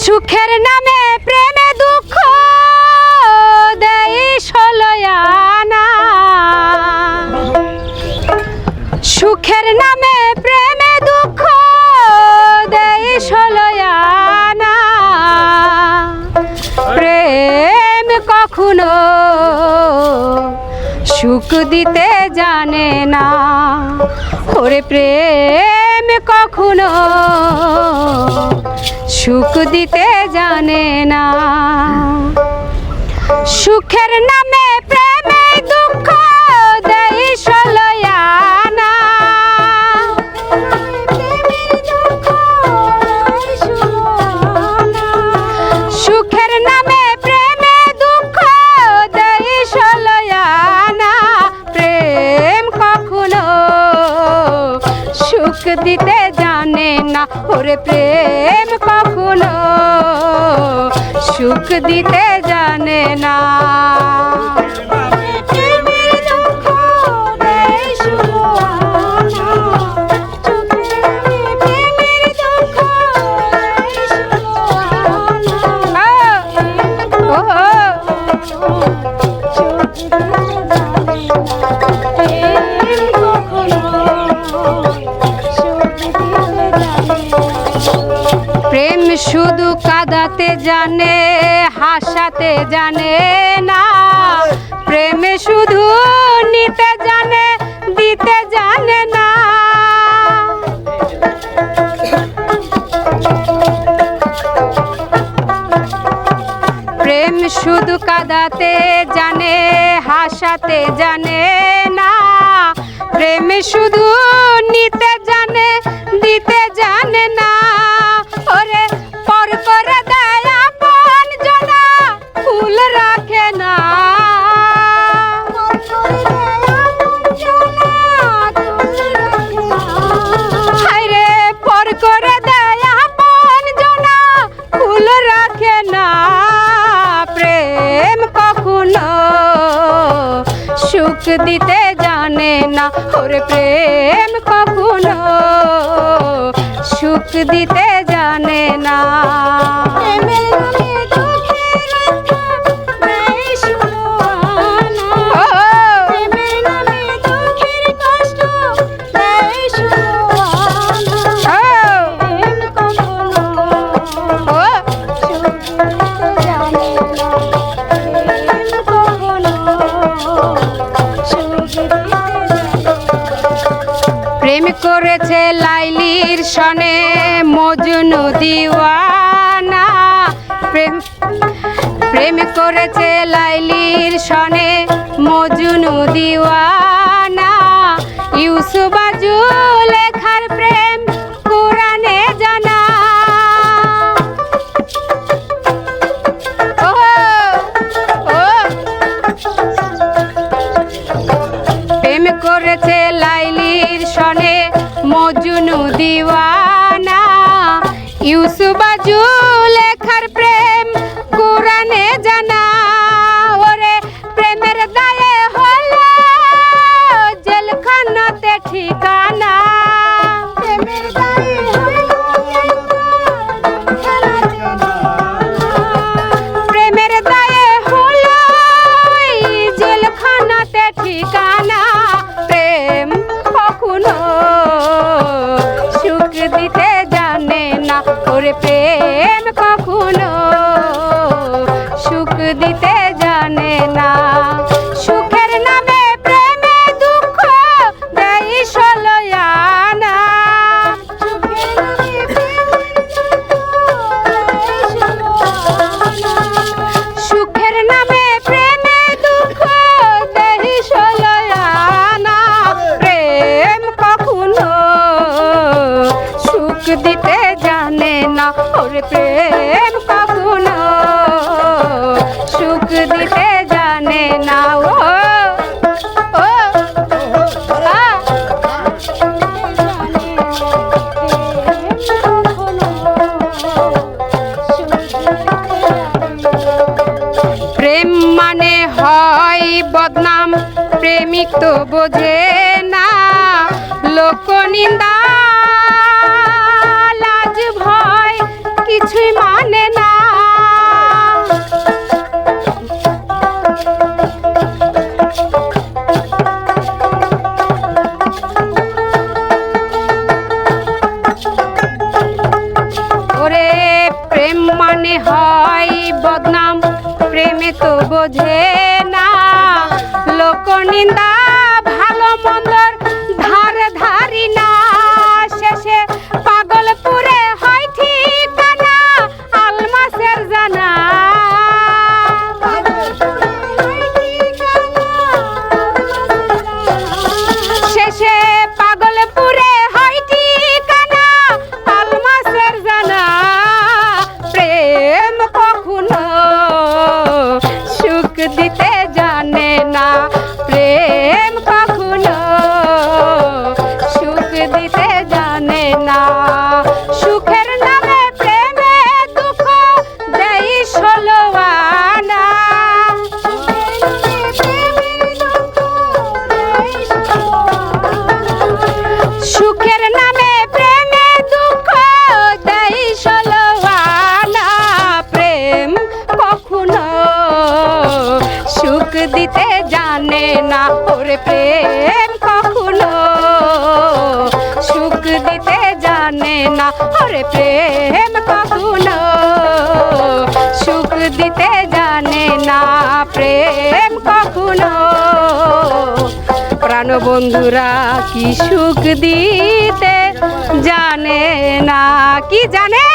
সুখের নামে প্রেমে দুঃখ দেই ষোলয়ানা। সুখের নামে প্রেমে দুঃখ দেই ষোলয়ানা। প্রেম কখনো সুখ দিতে জানে না। ওরে প্রেম কখনো সুখ দিতে জানে না। সুখের নামে প্রেমে দুঃখ দেই ষোলয়ানা। সুখের নামে প্রেমে দুঃখ দেই ষোলয়ানা। প্রেম কখনো সুখ দিতে জানে না। ওরে প্রেম কখনো সুখ দিতে জানে না। প্রেম শুধু কাঁদাতে জানে, হাসাতে জানে না। প্রেমে শুধু নিতে জানে, দিতে জানে না। প্রেম শুধু কাঁদাতে জানে, হাসাতে জানে না। প্রেমে শুধু নিতে জানে, দিতে জানে না। ওরে পর করে দেয় আপন জনা, ফুল রাখে না। হায়রে পর করে দেয় আপন জনা, ফুল রাখে না। প্রেম কখনো সুখ দিতে জানে না। ওরে প্রেম কখনো সুখ দিতে জানে না। প্রেম করেছে লাইলির সনে মজনু দিওয়ানা। প্রেম করেছে লাইলির সনে মজনু দিওয়ানা। ইউসুফ জুলেখার প্রেম কুরআনে জানা। প্রেম করেছে লাইলির সনে মজনু দিওয়ানা। ইউসুফ জুলেখার প্রেম কুরআনে জানা। ওরে প্রেমের দায়ে হলো জেলখানাতে ঠিকানা। প্রেমের দায়ে প্রেমের দায়ে হলো জেলখানাতে ঠিকানা। প্রেম কখনো সুখ দিতে জানে না। ওরে প্রেম কখনো সুখ দিতে জানে না। সুখের নামে প্রেমে দুঃখ দেই ষোলয়ানা। সুখের নামে প্রেমে দুঃখ দেই ষোলয়ানা। প্রেম কখনো সুখ দিতে জানে না। ওরে প্রেম কখনো সুখ দিতে জানে না। প্রেম মানে হয় বদনাম, প্রেমিক তো বোঝে না। লোক নিন্দা লাজ ভয় কিছুই মানে না। ওরে প্রেম মানে হয় বদনাম, প্রেমে তো বোঝে না লোক নিন্দা, ভালো মন্দর ধার ধারি না। শেষে পাগলপুরে হয় ঠিকানা আলমাসের জানা। শেষে পাগলপুরে হয় ঠিকানা আলমাসের জানা। প্রেম কখনো সুখ দিতে জানে না, প্রেম কখনো সুখ দিতে জানে না। সুখের নামে প্রেমে দুঃখ দেই ষোলো আনা। সুখের নামে প্রেমে দুঃখ দেই ষোলো আনা। প্রেম কখনো সুখ দিতে জানে না, ওরে প্রেম কখনো সুখ দিতে জানে না, ওরে প্রেম কখনো সুখ দিতে জানে না। প্রেম কখনো প্রাণ বন্ধুরা কি সুখ দিতে জানে না, কি জানে।